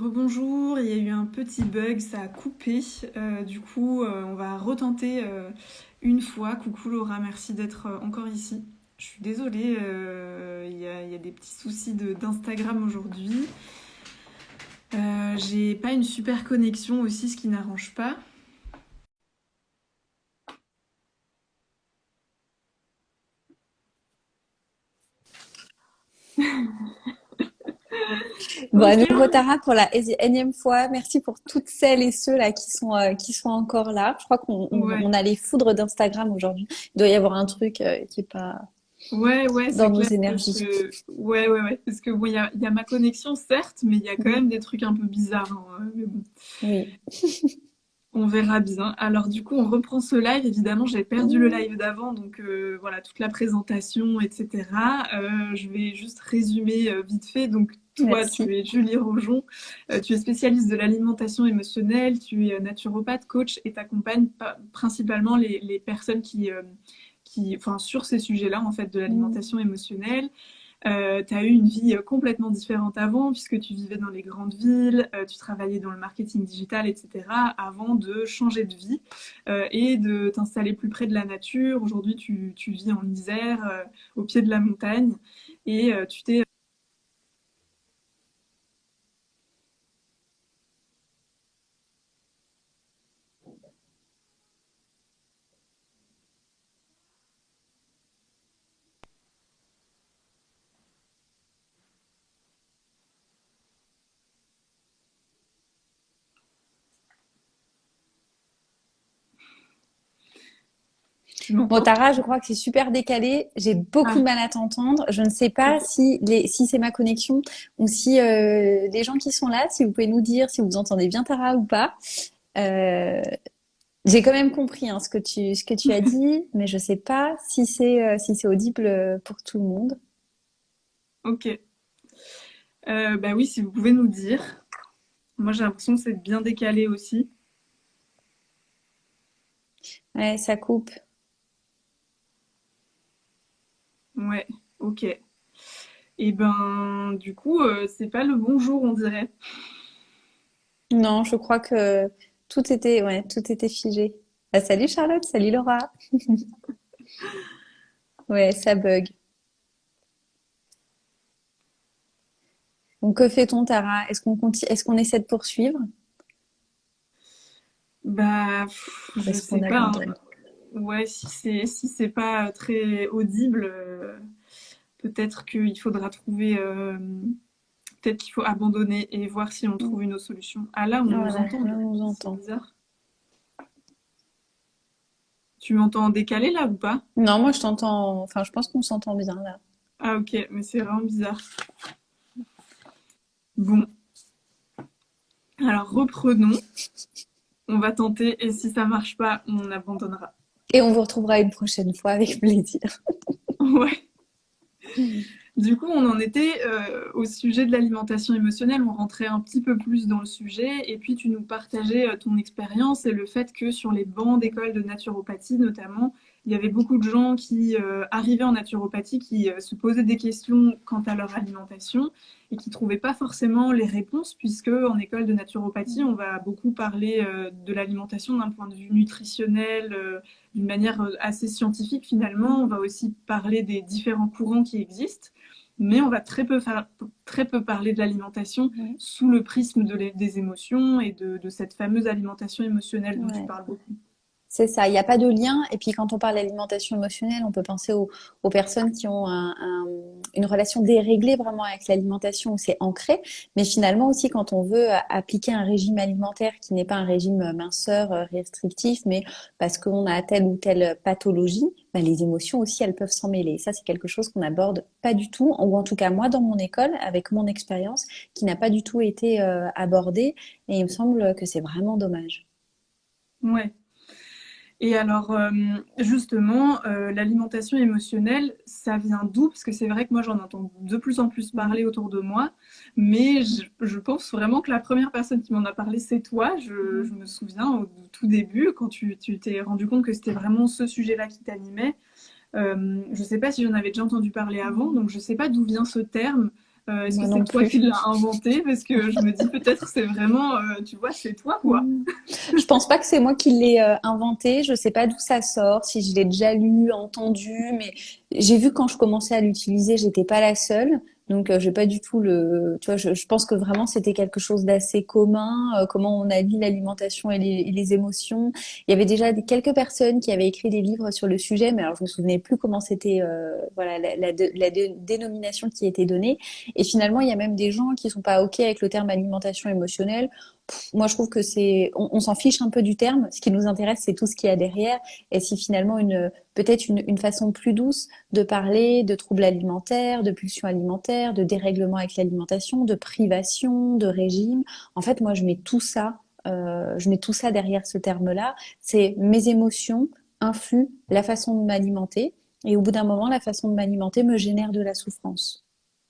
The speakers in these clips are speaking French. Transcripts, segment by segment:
Rebonjour, il y a eu un petit bug, ça a coupé. On va retenter une fois. Coucou Laura, merci d'être encore ici. Je suis désolée, il y a des petits soucis d'Instagram aujourd'hui. J'ai pas une super connexion aussi, ce qui n'arrange pas. Bon, à Ok, nouveau Tara pour la énième fois. Merci pour toutes celles et ceux là qui sont encore là. Je crois qu'on ouais, a les foudres d'Instagram aujourd'hui. Il doit y avoir un truc qui est pas ouais, dans c'est nos clair parce énergies. que ouais, parce que bon, il y a ma connexion certes, mais il y a quand Mhm. même des trucs un peu bizarres, hein, mais bon. Oui. On verra bien. Alors du coup, on reprend ce live. Évidemment, j'ai perdu le Mhm. live d'avant, donc voilà, toute la présentation, etc. Je vais juste résumer vite fait. Donc toi, tu Merci. es Julie Rojon, tu es spécialiste de l'alimentation émotionnelle, tu es naturopathe, coach et t'accompagnes principalement les personnes enfin, sur ces sujets-là, en fait, de Mhm. l'alimentation émotionnelle. Tu as eu une vie complètement différente avant, puisque tu vivais dans les grandes villes, tu travaillais dans le marketing digital, etc., avant de changer de vie et de t'installer plus près de la nature. Aujourd'hui, tu vis en Isère, au pied de la montagne, et tu t'es tu Bon, m'entends? Tara, je crois que c'est super décalé. J'ai beaucoup de Ah, mal à t'entendre. Je ne sais ok. pas si c'est ma connexion ou si les gens qui sont là, si vous pouvez nous dire si vous entendez bien Tara ou pas. Euh, J'ai quand même compris hein, ce que tu as dit, mais je sais pas si c'est audible pour tout le monde. Ok. Bah oui, si vous pouvez nous dire. Moi, j'ai l'impression que c'est bien décalé aussi. Ouais, ça coupe. Ouais, ok. Et ben, du coup, c'est pas le bon jour, on dirait. Non, je crois que tout était figé. Ah, salut Charlotte, salut Laura. Ouais, ça bug. Donc que fait-on, Tara? Est-ce qu'on continue, est-ce qu'on essaie de poursuivre Bah, ou je est-ce qu'on sais pas, hein. abandonne? Ouais, si c'est pas très audible, peut-être qu'il faudra trouver, peut-être qu'il faut abandonner et voir si on trouve une autre solution. Ah là, on nous Voilà, entend, là on nous c'est entend. bizarre. Tu m'entends en décalé là ou pas? Non, moi je t'entends. Enfin, je pense qu'on s'entend bien là. Ah ok, mais c'est vraiment bizarre. Bon, alors reprenons. On va tenter et si ça marche pas, on abandonnera. Et on vous retrouvera une prochaine fois avec plaisir. Ouais. Du coup, on en était au sujet de l'alimentation émotionnelle, on rentrait un petit peu plus dans le sujet, et puis tu nous partageais ton expérience et le fait que sur les bancs d'école de naturopathie notamment, il y avait beaucoup de gens qui arrivaient en naturopathie, qui se posaient des questions quant à leur alimentation et qui ne trouvaient pas forcément les réponses, puisque en école de naturopathie, on va beaucoup parler de l'alimentation d'un point de vue nutritionnel, d'une manière assez scientifique finalement. On va aussi parler des différents courants qui existent mais on va très peu parler de l'alimentation Ouais. sous le prisme des émotions et de cette fameuse alimentation émotionnelle dont tu Ouais. parles beaucoup. C'est ça, il n'y a pas de lien. Et puis quand on parle d'alimentation émotionnelle, on peut penser aux personnes qui ont une relation déréglée vraiment avec l'alimentation où c'est ancré. Mais finalement aussi quand on veut appliquer un régime alimentaire qui n'est pas un régime minceur restrictif, mais parce qu'on a telle ou telle pathologie, bah, les émotions aussi elles peuvent s'en mêler. Ça c'est quelque chose qu'on n'aborde pas du tout, ou en tout cas moi dans mon école, avec mon expérience, qui n'a pas du tout été abordé. Et il me semble que c'est vraiment dommage. Ouais. Et alors, justement, l'alimentation émotionnelle, ça vient d'où? Parce que c'est vrai que moi, j'en entends de plus en plus Mhm. parler autour de moi, mais je pense vraiment que la première personne qui m'en a parlé, c'est toi. Je Mhm. me souviens au tout début, quand tu t'es rendu compte que c'était vraiment ce sujet-là qui t'animait. Je ne sais pas si j'en avais déjà entendu parler avant, Mhm. donc je ne sais pas d'où vient ce terme. Est-ce que Moi c'est non toi qui plus. l'as inventé? Parce que je me dis peut-être c'est vraiment, tu vois, c'est toi, quoi. Mm. Je pense pas que c'est moi qui l'ai inventé. Je sais pas d'où ça sort, si je l'ai déjà lu, entendu, mais j'ai vu quand je commençais à l'utiliser, j'étais pas la seule. Donc j'ai pas du tout tu vois, je pense que vraiment c'était quelque chose d'assez commun, comment on allie l'alimentation et les émotions. Il y avait déjà quelques personnes qui avaient écrit des livres sur le sujet, mais alors je me souvenais plus comment c'était, voilà, dénomination qui était donnée. Et finalement, il y a même des gens qui sont pas ok avec le terme alimentation émotionnelle. Moi, je trouve que on s'en fiche un peu du terme. Ce qui nous intéresse, c'est tout ce qu'il y a derrière. Et si finalement peut-être une façon plus douce de parler de troubles alimentaires, de pulsions alimentaires, de dérèglement avec l'alimentation, de privation, de régime. En fait, moi, je mets tout ça derrière ce terme-là. C'est mes émotions influent la façon de m'alimenter. Et au bout d'un moment, la façon de m'alimenter me génère de la souffrance.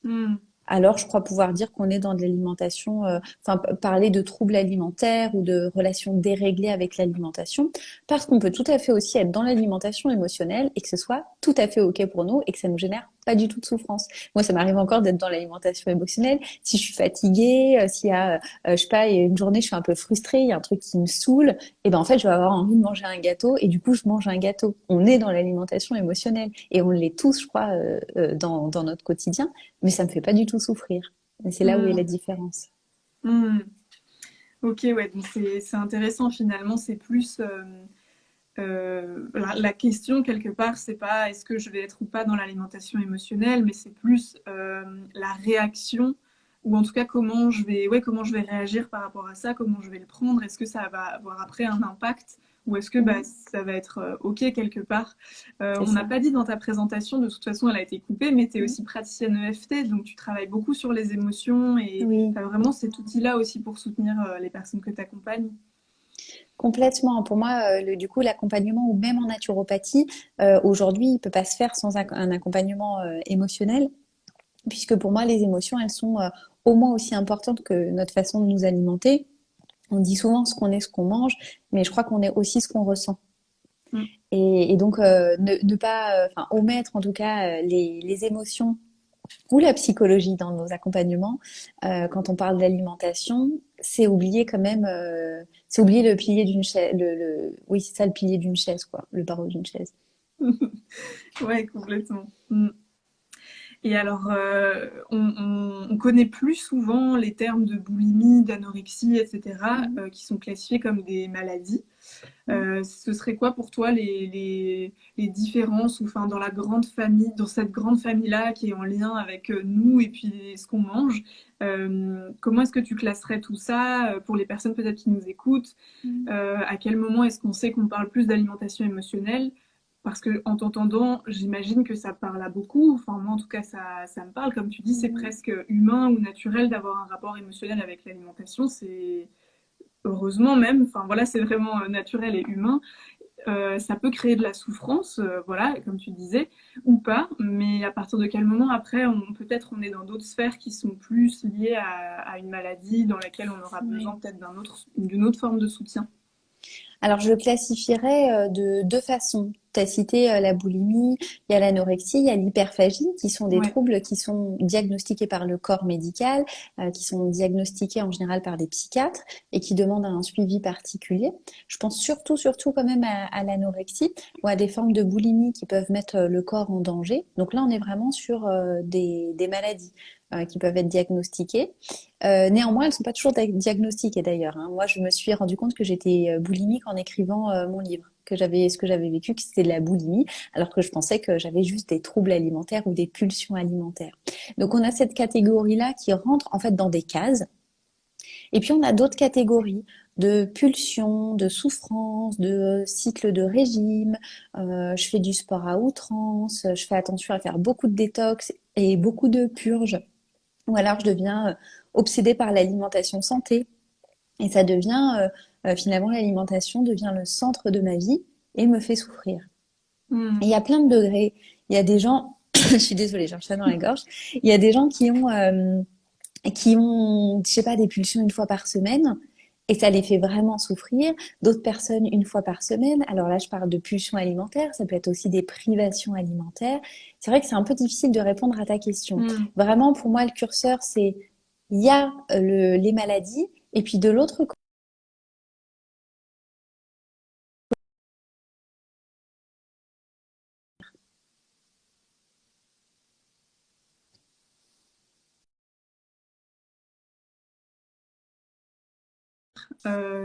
Hmm. Alors, je crois pouvoir dire qu'on est dans de l'alimentation, enfin, parler de troubles alimentaires ou de relations déréglées avec l'alimentation, parce qu'on peut tout à fait aussi être dans l'alimentation émotionnelle et que ce soit tout à fait OK pour nous et que ça nous génère pas du tout de souffrance. Moi, ça m'arrive encore d'être dans l'alimentation émotionnelle. Si je suis fatiguée, s'il y a, je sais pas, il y a une journée, je suis un peu frustrée, il y a un truc qui me saoule, et ben en fait, je vais avoir envie de manger un gâteau et du coup, je mange un gâteau. On est dans l'alimentation émotionnelle et on l'est tous, je crois, dans notre quotidien, mais ça me fait pas du tout souffrir. Et c'est là où est la Hmm. différence. Hmm. Ok, ouais, donc c'est intéressant finalement, c'est plus la question quelque part, c'est pas est-ce que je vais être ou pas dans l'alimentation émotionnelle, mais c'est plus la réaction ou en tout cas comment je vais réagir par rapport à ça, comment je vais le prendre, est-ce que ça va avoir après un impact ou est-ce que bah, Mhm. ça va être ok quelque part. C'est On n'a ça. pas dit dans ta présentation, de toute façon elle a été coupée, mais tu es Mhm. aussi praticienne EFT, donc tu travailles beaucoup sur les émotions et Oui. tu as vraiment cet outil-là aussi pour soutenir les personnes que tu accompagnes. Complètement. Pour moi, du coup, l'accompagnement ou même en naturopathie, aujourd'hui, il peut pas se faire sans un accompagnement émotionnel, puisque pour moi, les émotions, elles sont au moins aussi importantes que notre façon de nous alimenter. On dit souvent ce qu'on est, ce qu'on mange, mais je crois qu'on est aussi ce qu'on ressent. Mm. Et donc, ne pas, enfin, omettre en tout cas les émotions ou la psychologie dans nos accompagnements, quand on parle d'alimentation, c'est oublier quand même, c'est oublier le pilier d'une chaise, oui, c'est ça le pilier d'une chaise, quoi, le barreau d'une chaise. Ouais, complètement. Mm. Et alors, on connaît plus souvent les termes de boulimie, d'anorexie, etc., Mhm. qui sont classifiés comme des maladies. Mhm. Ce serait quoi pour toi les différences, ou enfin dans la grande famille, dans cette grande famille-là qui est en lien avec nous et puis ce qu'on mange, comment est-ce que tu classerais tout ça pour les personnes peut-être qui nous écoutent? À quel moment est-ce qu'on sait qu'on parle plus d'alimentation émotionnelle? Parce que en t'entendant, j'imagine que ça parle à beaucoup. Enfin, moi, en tout cas, ça me parle. Comme tu dis, c'est Mhm. presque humain ou naturel d'avoir un rapport émotionnel avec l'alimentation. C'est heureusement même. Enfin, voilà, c'est vraiment naturel et humain. Ça peut créer de la souffrance, voilà, comme tu disais, ou pas. Mais à partir de quel moment après, peut-être on est dans d'autres sphères qui sont plus liées à une maladie dans laquelle on aura besoin Oui. peut-être d'une autre forme de soutien. Alors, je le classifierais de deux façons. Tu as cité la boulimie, il y a l'anorexie, il y a l'hyperphagie, qui sont des Ouais. troubles qui sont diagnostiqués par le corps médical, qui sont diagnostiqués en général par des psychiatres et qui demandent un suivi particulier. Je pense surtout quand même à l'anorexie ou à des formes de boulimie qui peuvent mettre le corps en danger. Donc là, on est vraiment sur des maladies qui peuvent être diagnostiquées. Néanmoins, elles sont pas toujours diagnostiquées d'ailleurs, hein. Moi, je me suis rendu compte que j'étais boulimique en écrivant mon livre, ce que j'avais vécu, que c'était de la boulimie, alors que je pensais que j'avais juste des troubles alimentaires ou des pulsions alimentaires. Donc, on a cette catégorie-là qui rentre en fait dans des cases. Et puis, on a d'autres catégories de pulsions, de souffrances, de cycles de régime. Je fais du sport à outrance, je fais attention à faire beaucoup de détox et beaucoup de purges. Ou alors je deviens obsédée par l'alimentation santé et ça devient finalement l'alimentation devient le centre de ma vie et me fait souffrir. Et il Hmm. y a plein de degrés. Il y a des gens, je suis désolée, j'ai un chat dans la gorge. Il y a des gens qui ont, je sais pas, des pulsions une fois par semaine. Et ça les fait vraiment souffrir. D'autres personnes, une fois par semaine. Alors là, je parle de pulsions alimentaires. Ça peut être aussi des privations alimentaires. C'est vrai que c'est un peu difficile de répondre à ta question. Mm. Vraiment, pour moi, le curseur, c'est il y a les maladies et puis de l'autre côté,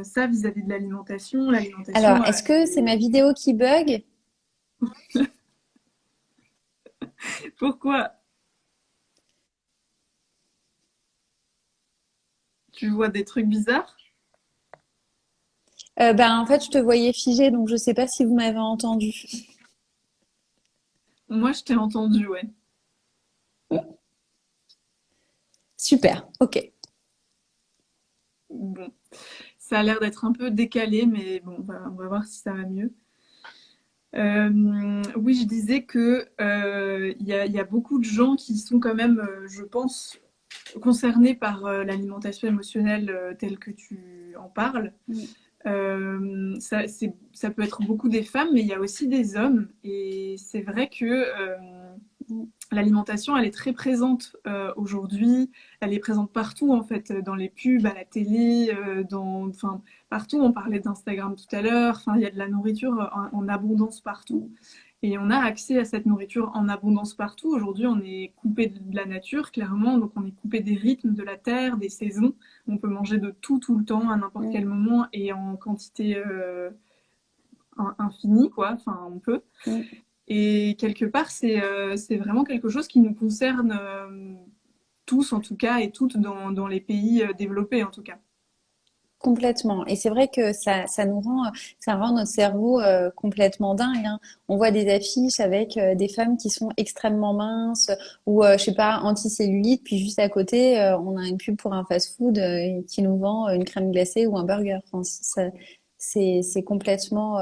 Ça, vis-à-vis de alors, l'alimentation, est-ce que c'est ma vidéo qui bug? pourquoi tu vois des trucs bizarres? Ben, en fait, je te voyais figé, donc je sais pas si vous m'avez entendu. Moi, je t'ai entendu, ouais. Super, ok. Bon, ça a l'air d'être un peu décalé, mais bon, on va voir si ça va mieux. Oui, je disais que il y a beaucoup de gens qui sont quand même, je pense, concernés par l'alimentation émotionnelle telle que tu en parles. Mm, Ça peut être beaucoup des femmes, mais il y a aussi des hommes. Et c'est vrai que mm, l'alimentation, elle est très présente aujourd'hui. Elle est présente partout, en fait, dans les pubs, à la télé, enfin, partout. On parlait d'Instagram tout à l'heure. Enfin, il y a de la nourriture en abondance partout. mm, Et on a accès à cette nourriture en abondance partout. Aujourd'hui, on est coupé de la nature, clairement. Donc, on est coupé des rythmes de la terre, des saisons. On peut manger de tout le temps, à n'importe mm, quel moment et en quantité infinie, quoi. Enfin, on peut. mm. Et quelque part, c'est vraiment quelque chose qui nous concerne tous, en tout cas, et toutes dans les pays développés, en tout cas. Complètement. Et c'est vrai que ça rend notre cerveau complètement dingue, hein. On voit des affiches avec des femmes qui sont extrêmement minces ou, je sais pas, anti-cellulite, puis juste à côté, on a une pub pour un fast-food qui nous vend une crème glacée ou un burger. Enfin, c'est complètement,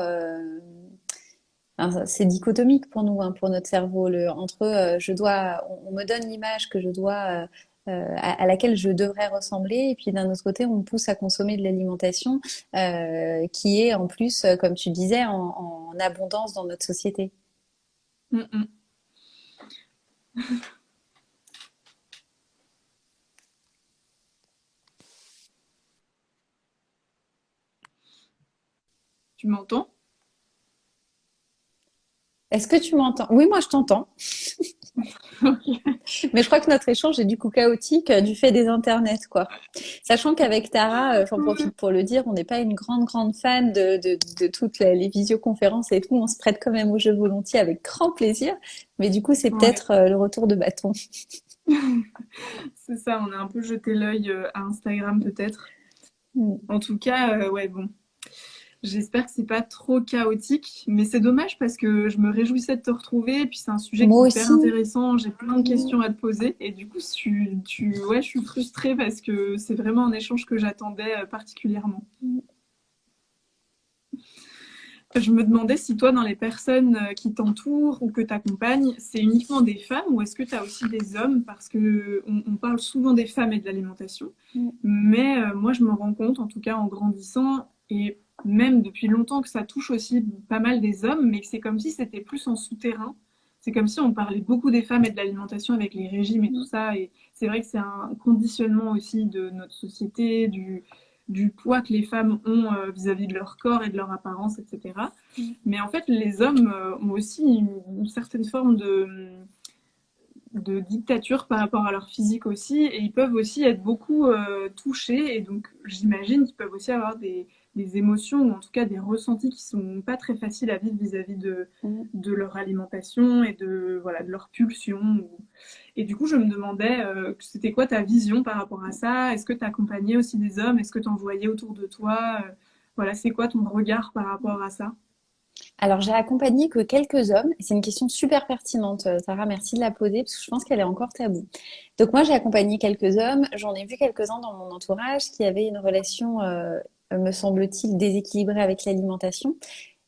enfin, c'est dichotomique pour nous, hein, pour notre cerveau. Entre on me donne l'image que je dois, à laquelle je devrais ressembler, et puis d'un autre côté, on me pousse à consommer de l'alimentation qui est en plus, comme tu disais, en abondance dans notre société. Mm, mm. Tu m'entends? Est-ce que tu m'entends? Oui, moi je t'entends. Mais je crois que notre échange est du coup chaotique du fait des internets, quoi. Sachant qu'avec Tara, j'en profite pour le dire, on n'est pas une grande fan de toutes les visioconférences et tout. On se prête quand même au jeu volontiers avec grand plaisir. Mais du coup, c'est Ouais, peut-être le retour de bâton. c'est ça, on a un peu jeté l'œil à Instagram peut-être. Mm. En tout cas, ouais, bon, j'espère que c'est pas trop chaotique, mais c'est dommage parce que je me réjouissais de te retrouver, et puis c'est un sujet qui Moi est hyper aussi. intéressant, j'ai plein de questions à te poser, et du coup, ouais, je suis frustrée parce que c'est vraiment un échange que j'attendais particulièrement. Je me demandais si toi, dans les personnes qui t'entourent ou que tu accompagnes, c'est uniquement des femmes ou est-ce que tu as aussi des hommes? Parce que on parle souvent des femmes et de l'alimentation, Mm. mais moi, je me rends compte, en tout cas en grandissant, et même depuis longtemps, que ça touche aussi pas mal des hommes, mais que c'est comme si c'était plus en souterrain. C'est comme si on parlait beaucoup des femmes et de l'alimentation avec les régimes et tout Mm. ça. Et c'est vrai que c'est un conditionnement aussi de notre société, du poids que les femmes ont vis-à-vis de leur corps et de leur apparence, etc. Mm. Mais en fait, les hommes ont aussi une certaine forme de dictature par rapport à leur physique aussi, et ils peuvent aussi être beaucoup touchés, et donc j'imagine qu'ils peuvent aussi avoir des émotions, ou en tout cas des ressentis qui sont pas très faciles à vivre vis-à-vis Mm. de leur alimentation et voilà, de leur pulsion. Et du coup, je me demandais, c'était quoi ta vision par rapport à ça? Est-ce que tu accompagnais aussi des hommes? Est-ce que tu en voyais autour de toi? Voilà, c'est quoi ton regard par rapport à ça? Alors, j'ai accompagné que quelques hommes. Et c'est une question super pertinente, Sarah. Merci de la poser parce que je pense qu'elle est encore taboue. Donc, moi, j'ai accompagné quelques hommes. J'en ai vu quelques-uns dans mon entourage qui avaient une relation, me semble-t-il, déséquilibrée avec l'alimentation,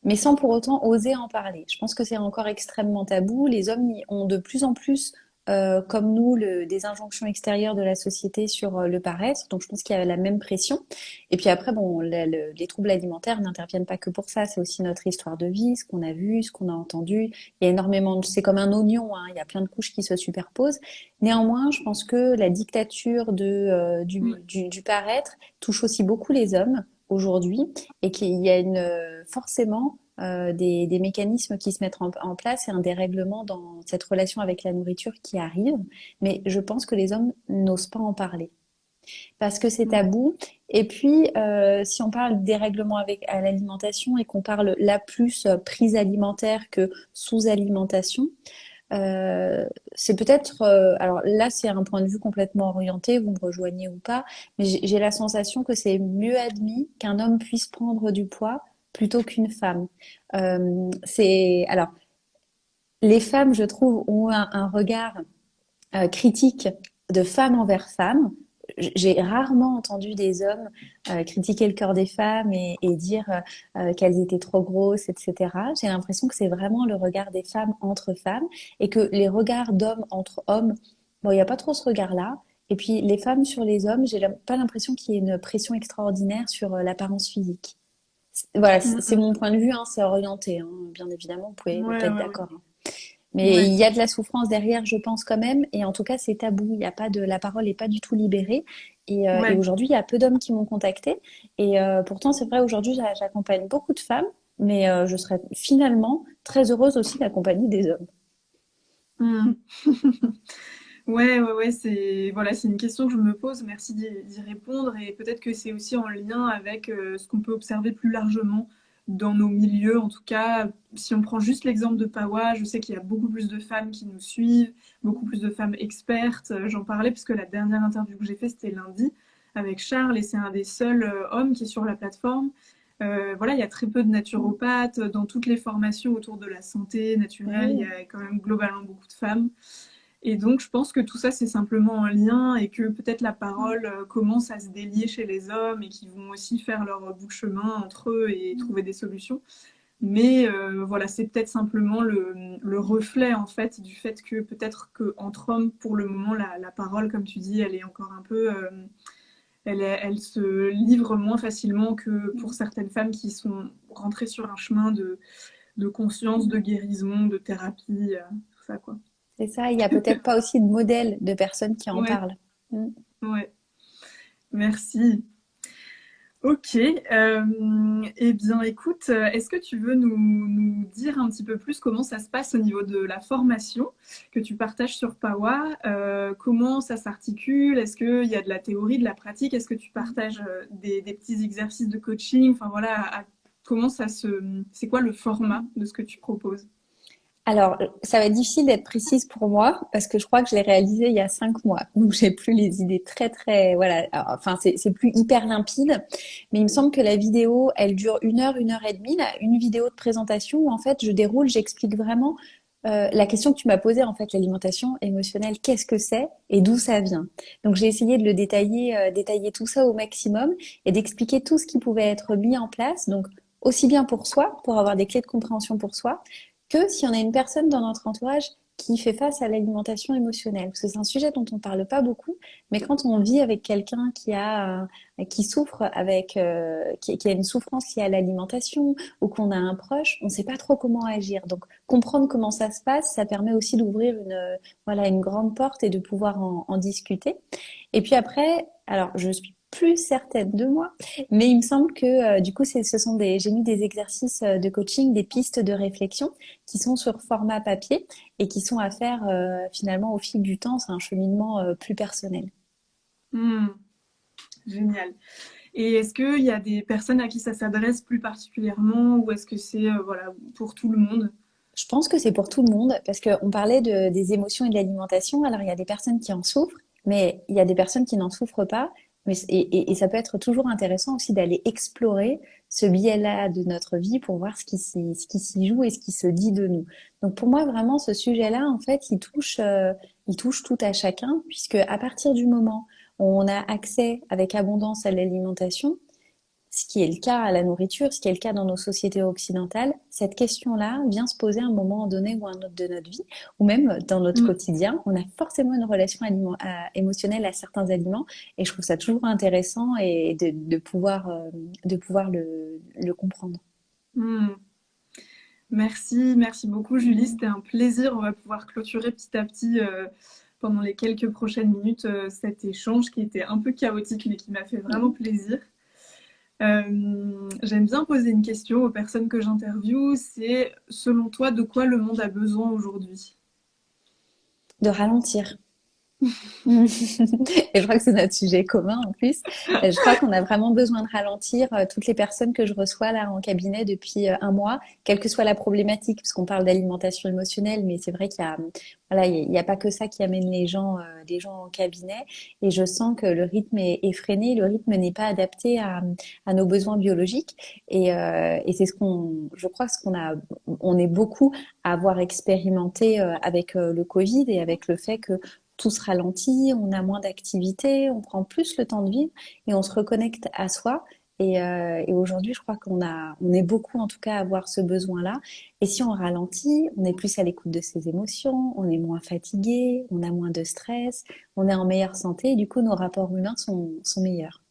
mais sans pour autant oser en parler. Je pense que c'est encore extrêmement tabou. Les hommes ont de plus en plus comme nous, des injonctions extérieures de la société sur le paraître. Donc, je pense qu'il y a la même pression. Et puis après, bon, les troubles alimentaires n'interviennent pas que pour ça. C'est aussi notre histoire de vie, ce qu'on a vu, ce qu'on a entendu. Il y a énormément c'est comme un oignon, hein. Il y a plein de couches qui se superposent. Néanmoins, je pense que la dictature du paraître touche aussi beaucoup les hommes aujourd'hui et qu'il y a forcément des mécanismes qui se mettent en place et un dérèglement dans cette relation avec la nourriture qui arrive. Mais je pense que les hommes n'osent pas en parler parce que c'est Ouais. tabou. Et puis, si on parle dérèglement à l'alimentation et qu'on parle là plus prise alimentaire que sous-alimentation, c'est peut-être, alors là, c'est un point de vue complètement orienté, vous me rejoignez ou pas, mais j'ai la sensation que c'est mieux admis qu'un homme puisse prendre du poids plutôt qu'une femme. Alors, les femmes, je trouve, ont un regard critique de femme envers femme. J'ai rarement entendu des hommes critiquer le corps des femmes et dire qu'elles étaient trop grosses, etc. J'ai l'impression que c'est vraiment le regard des femmes entre femmes et que les regards d'hommes entre hommes, bon, il n'y a pas trop ce regard-là. Et puis les femmes sur les hommes, pas l'impression qu'il y ait une pression extraordinaire sur l'apparence physique. Voilà, c'est Mm, mon point de vue, hein, c'est orienté, hein, bien évidemment, vous pouvez ne pas ouais, être ouais, ouais. d'accord, hein. Mais il Ouais. y a de la souffrance derrière, je pense quand même, et en tout cas c'est tabou. Il y a pas de, la parole n'est pas du tout libérée. Et Ouais. aujourd'hui, il y a peu d'hommes qui m'ont contactée. Et pourtant, c'est vrai, aujourd'hui, j'accompagne beaucoup de femmes, mais je serais finalement très heureuse aussi d'accompagner des hommes. Mm. Ouais, ouais, ouais, c'est voilà, c'est une question que je me pose. Merci d'y répondre et peut-être que c'est aussi en lien avec ce qu'on peut observer plus largement dans nos milieux. En tout cas, si on prend juste l'exemple de Pawa, je sais qu'il y a beaucoup plus de femmes qui nous suivent, beaucoup plus de femmes expertes. J'en parlais parce que la dernière interview que j'ai faite, c'était lundi avec Charles et c'est un des seuls hommes qui est sur la plateforme. Voilà, il y a très peu de naturopathes. Dans toutes les formations autour de la santé naturelle, il y Oui. a quand même globalement beaucoup de femmes. Et donc, je pense que tout ça, c'est simplement un lien et que peut-être la parole commence à se délier chez les hommes et qu'ils vont aussi faire leur bout de chemin entre eux et trouver des solutions. Mais voilà, c'est peut-être simplement le reflet en fait du fait que peut-être qu'entre hommes, pour le moment, la parole, comme tu dis, elle est encore un peu, elle se livre moins facilement que pour certaines femmes qui sont rentrées sur un chemin de conscience, de guérison, de thérapie, tout ça quoi. C'est ça, il y a peut-être pas aussi de modèle de personnes qui en Ouais, parlent. Mm. ouais. Merci. Ok. Eh bien, écoute, est-ce que tu veux nous dire un petit peu plus comment ça se passe au niveau de la formation que tu partages sur Pawa? Comment ça s'articule? Est-ce qu'il y a de la théorie, de la pratique? Est-ce que tu partages des petits exercices de coaching? Enfin voilà, comment c'est quoi le format de ce que tu proposes? Alors, ça va être difficile d'être précise pour moi parce que je crois que je l'ai réalisé il y a 5 mois. Donc, j'ai plus les idées très, voilà. Alors, enfin, c'est plus hyper limpide. Mais il me semble que la vidéo, elle dure 1 heure et demie, là, une vidéo de présentation où, en fait, j'explique vraiment la question que tu m'as posée, en fait, l'alimentation émotionnelle, qu'est-ce que c'est et d'où ça vient. Donc, j'ai essayé de le détailler tout ça au maximum et d'expliquer tout ce qui pouvait être mis en place. Donc, aussi bien pour soi, pour avoir des clés de compréhension pour soi, que si on a une personne dans notre entourage qui fait face à l'alimentation émotionnelle. Parce que c'est un sujet dont on parle pas beaucoup, mais quand on vit avec quelqu'un qui souffre qui a une souffrance liée à l'alimentation ou qu'on a un proche, on sait pas trop comment agir. Donc, comprendre comment ça se passe, ça permet aussi d'ouvrir voilà, une grande porte et de pouvoir en discuter. Et puis après, alors, je suis plus certaine de moi, mais il me semble que du coup, j'ai mis des exercices de coaching, des pistes de réflexion qui sont sur format papier et qui sont à faire finalement au fil du temps. C'est un cheminement plus personnel. Hmm, génial. Et est-ce qu'il y a des personnes à qui ça s'adresse plus particulièrement ou est-ce que c'est voilà, pour tout le monde? Je pense que c'est pour tout le monde parce qu'on parlait des émotions et de l'alimentation. Alors, il y a des personnes qui en souffrent, mais il y a des personnes qui n'en souffrent pas. Et ça peut être toujours intéressant aussi d'aller explorer ce biais-là de notre vie pour voir ce qui s'y joue et ce qui se dit de nous. Donc, pour moi, vraiment, ce sujet-là, en fait, il touche tout à chacun puisque à partir du moment où on a accès avec abondance à l'alimentation, ce qui est le cas à la nourriture, ce qui est le cas dans nos sociétés occidentales, cette question-là vient se poser à un moment donné ou à un autre de notre vie, ou même dans notre Mm. quotidien. On a forcément une relation émotionnelle à certains aliments, et je trouve ça toujours intéressant et de pouvoir le comprendre. Mm. Merci beaucoup Julie, c'était un plaisir. On va pouvoir clôturer petit à petit pendant les quelques prochaines minutes cet échange qui était un peu chaotique mais qui m'a fait vraiment plaisir. J'aime bien poser une question aux personnes que j'interviewe, c'est selon toi de quoi le monde a besoin aujourd'hui? De ralentir. Et je crois que c'est notre sujet commun en plus. Je crois qu'on a vraiment besoin de ralentir. Toutes les personnes que je reçois là en cabinet depuis un mois, quelle que soit la problématique, parce qu'on parle d'alimentation émotionnelle, mais c'est vrai qu'il y a, voilà, il y a pas que ça qui amène les gens en cabinet. Et je sens que le rythme est freiné, le rythme n'est pas adapté à nos besoins biologiques. Et c'est je crois, on est beaucoup à avoir expérimenté avec le Covid et avec le fait que tout se ralentit, on a moins d'activité, on prend plus le temps de vivre et on se reconnecte à soi. Et aujourd'hui, je crois on est beaucoup en tout cas à avoir ce besoin-là. Et si on ralentit, on est plus à l'écoute de ses émotions, on est moins fatigué, on a moins de stress, on est en meilleure santé et du coup, nos rapports humains sont meilleurs.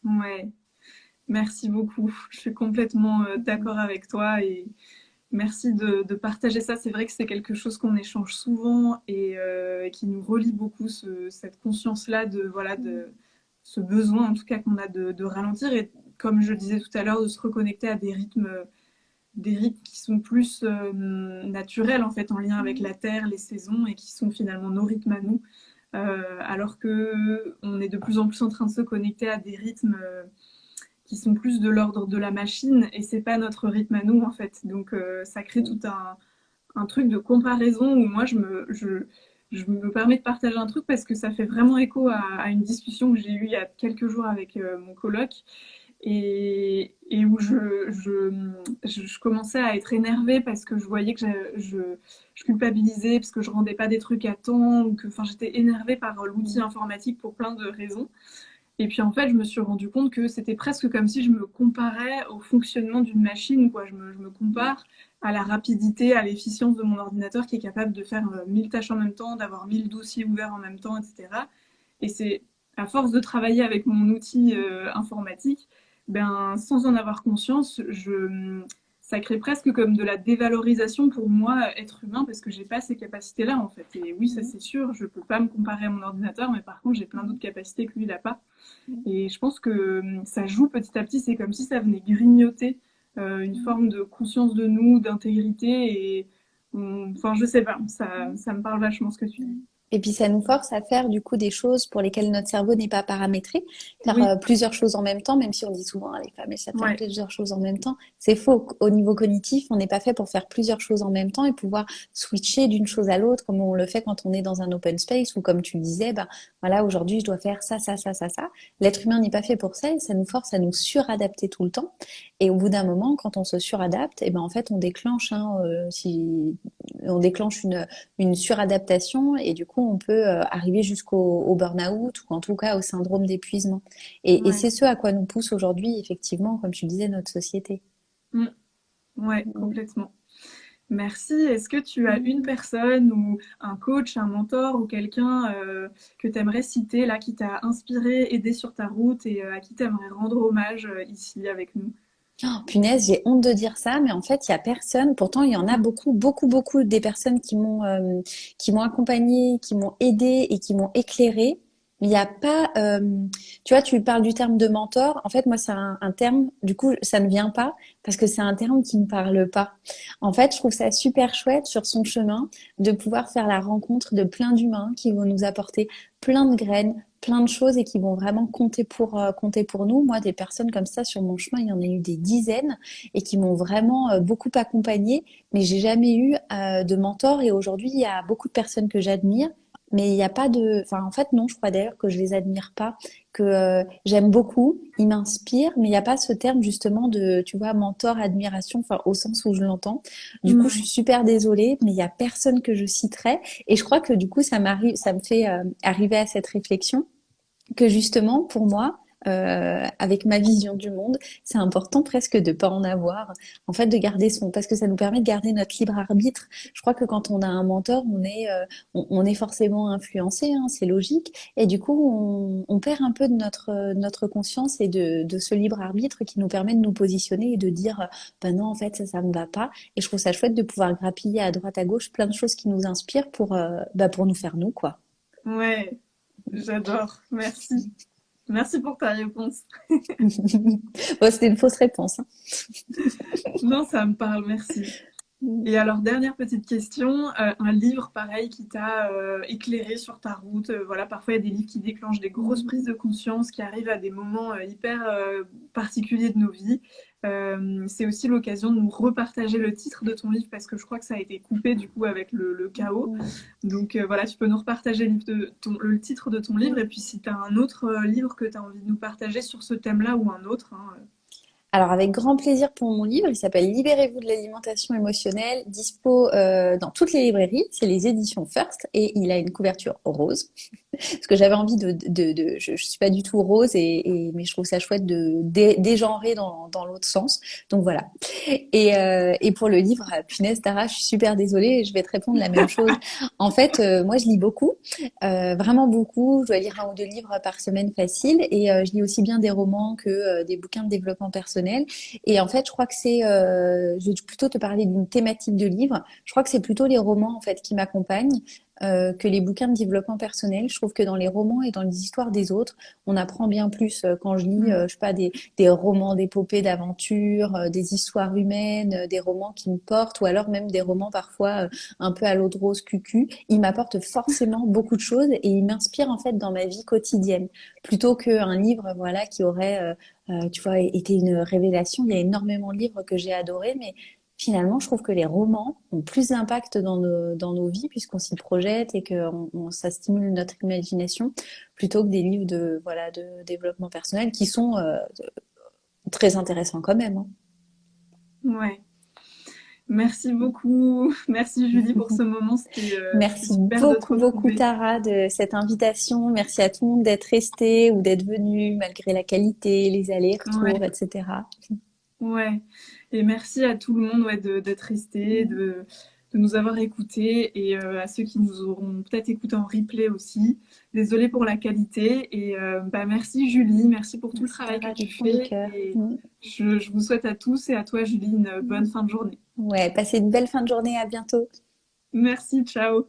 Ouais, merci beaucoup. Je suis complètement d'accord avec toi et merci de partager ça. C'est vrai que c'est quelque chose qu'on échange souvent et qui nous relie beaucoup, cette conscience-là de, voilà, de ce besoin en tout cas qu'on a de ralentir et comme je le disais tout à l'heure, de se reconnecter à des rythmes qui sont plus naturels en fait, en lien avec la terre, les saisons et qui sont finalement nos rythmes à nous. Alors que on est de plus en plus en train de se connecter à des rythmes qui sont plus de l'ordre de la machine et c'est pas notre rythme à nous en fait. Donc ça crée tout un truc de comparaison où moi je me permets de partager un truc parce que ça fait vraiment écho à une discussion que j'ai eue il y a quelques jours avec mon coloc et où je commençais à être énervée parce que je voyais que je culpabilisais parce que je rendais pas des trucs à temps ou que enfin j'étais énervée par l'outil informatique pour plein de raisons. Et puis en fait, je me suis rendu compte que c'était presque comme si je me comparais au fonctionnement d'une machine, quoi. Je me compare à la rapidité, à l'efficience de mon ordinateur qui est capable de faire 1000 tâches en même temps, d'avoir 1000 dossiers ouverts en même temps, etc. Et c'est à force de travailler avec mon outil informatique, ben, sans en avoir conscience, ça crée presque comme de la dévalorisation pour moi, être humain, parce que j'ai pas ces capacités-là en fait. Et oui, ça c'est sûr, je peux pas me comparer à mon ordinateur, mais par contre j'ai plein d'autres capacités que lui n'a pas. Et je pense que ça joue petit à petit, c'est comme si ça venait grignoter une forme de conscience de nous, d'intégrité. Et enfin, je sais pas, ça me parle vachement ce que tu dis. Et puis ça nous force à faire du coup des choses pour lesquelles notre cerveau n'est pas paramétré, faire Oui, plusieurs choses en même temps, même si on dit souvent les femmes elles savent faire ouais, plusieurs choses en même temps. C'est faux. Au niveau cognitif, on n'est pas fait pour faire plusieurs choses en même temps et pouvoir switcher d'une chose à l'autre comme on le fait quand on est dans un open space ou comme tu le disais, ben voilà, aujourd'hui je dois faire ça, ça, ça, ça, ça. L'être humain n'est pas fait pour ça et ça nous force à nous suradapter tout le temps. Et au bout d'un moment, quand on se suradapte, et ben en fait on déclenche, si on déclenche une suradaptation et du coup on peut arriver au burn-out ou en tout cas au syndrome d'épuisement. Et ouais. c'est ce à quoi nous pousse aujourd'hui effectivement, comme tu disais, notre société. Mm, ouais, complètement. Merci. Est-ce que tu as une personne ou un coach, un mentor ou quelqu'un que tu aimerais citer là, qui t'a inspiré, aidé sur ta route et à qui tu aimerais rendre hommage ici avec nous? Oh, punaise, j'ai honte de dire ça, mais en fait, il y a personne. Pourtant, il y en a beaucoup, beaucoup, beaucoup des personnes qui m'ont accompagnée, qui m'ont aidée et qui m'ont éclairée. Mais il n'y a pas, tu vois, tu parles du terme de mentor. En fait, moi, c'est un terme, du coup, ça ne vient pas parce que c'est un terme qui ne me parle pas. En fait, je trouve ça super chouette sur son chemin de pouvoir faire la rencontre de plein d'humains qui vont nous apporter plein de graines, plein de choses et qui vont vraiment compter pour nous. Moi, des personnes comme ça sur mon chemin, il y en a eu des dizaines et qui m'ont vraiment beaucoup accompagnée, mais j'ai jamais eu de mentor et aujourd'hui, il y a beaucoup de personnes que j'admire. Mais il n'y a pas de, enfin en fait non, je crois d'ailleurs que je les admire pas, que j'aime beaucoup, ils m'inspirent, mais il n'y a pas ce terme justement de, tu vois, mentor, admiration, enfin au sens où je l'entends. Du coup, je suis Mm, super désolée, mais il y a personne que je citerai. Et je crois que du coup, ça me fait arriver à cette réflexion que justement, pour moi, avec ma vision du monde, c'est important presque de pas en avoir. En fait, de garder parce que ça nous permet de garder notre libre arbitre. Je crois que quand on a un mentor, on est forcément influencé, hein, c'est logique. Et du coup, on perd un peu de notre conscience et de ce libre arbitre qui nous permet de nous positionner et de dire, ben non, en fait, ça me va pas. Et je trouve ça chouette de pouvoir grappiller à droite à gauche plein de choses qui nous inspirent pour nous faire nous, quoi. Ouais, j'adore. Merci. Merci pour ta réponse. Bon, c'était une fausse réponse, hein. Non, ça me parle, merci. Et alors, dernière petite question, un livre pareil qui t'a éclairé sur ta route. Voilà, parfois il y a des livres qui déclenchent des grosses prises de conscience, qui arrivent à des moments hyper particuliers de nos vies. C'est aussi l'occasion de nous repartager le titre de ton livre parce que je crois que ça a été coupé du coup avec le chaos. Donc voilà, tu peux nous repartager le titre de ton livre et puis si tu as un autre livre que tu as envie de nous partager sur ce thème-là ou un autre, hein. Alors avec grand plaisir pour mon livre, il s'appelle Libérez-vous de l'alimentation émotionnelle, dispo dans toutes les librairies, c'est les éditions First et il a une couverture rose. Parce que j'avais envie je suis pas du tout rose mais je trouve ça chouette de dégenrer dans l'autre sens. Donc voilà. Et pour le livre, punaise Tara, je suis super désolée, je vais te répondre la même chose. En fait, moi je lis beaucoup, vraiment beaucoup. Je dois lire un ou deux livres par semaine facile et je lis aussi bien des romans que des bouquins de développement personnel. Et en fait, je crois que je vais plutôt te parler d'une thématique de livre. Je crois que c'est plutôt les romans en fait qui m'accompagnent que les bouquins de développement personnel. Je trouve que dans les romans et dans les histoires des autres, on apprend bien plus quand je lis, je sais pas, des romans d'épopée, d'aventure, des histoires humaines, des romans qui me portent, ou alors même des romans parfois un peu à l'eau de rose cucu. Ils m'apportent forcément beaucoup de choses et ils m'inspirent en fait dans ma vie quotidienne, plutôt qu'un livre, voilà, qui aurait, tu vois, été une révélation. Il y a énormément de livres que j'ai adorés, mais finalement, je trouve que les romans ont plus d'impact dans nos vies puisqu'on s'y projette et que ça stimule notre imagination plutôt que des livres voilà, de développement personnel qui sont très intéressants quand même, hein. Ouais. Merci beaucoup. Merci Julie pour ce moment. C'était Merci super de te beaucoup, beaucoup retrouver. Tara de cette invitation. Merci à tout le monde d'être resté ou d'être venu malgré la qualité, les allers-retours, Ouais, etc. ouais. Et merci à tout le monde ouais, d'être resté, de nous avoir écoutés et à ceux qui nous auront peut-être écoutés en replay aussi. Désolée pour la qualité. Et bah, merci Julie, merci pour tout le Merci travail que Tara du tu fond du fais. cœur. Et je vous souhaite à tous et à toi Julie une bonne fin de journée. Ouais, passez une belle fin de journée. À bientôt. Merci, ciao.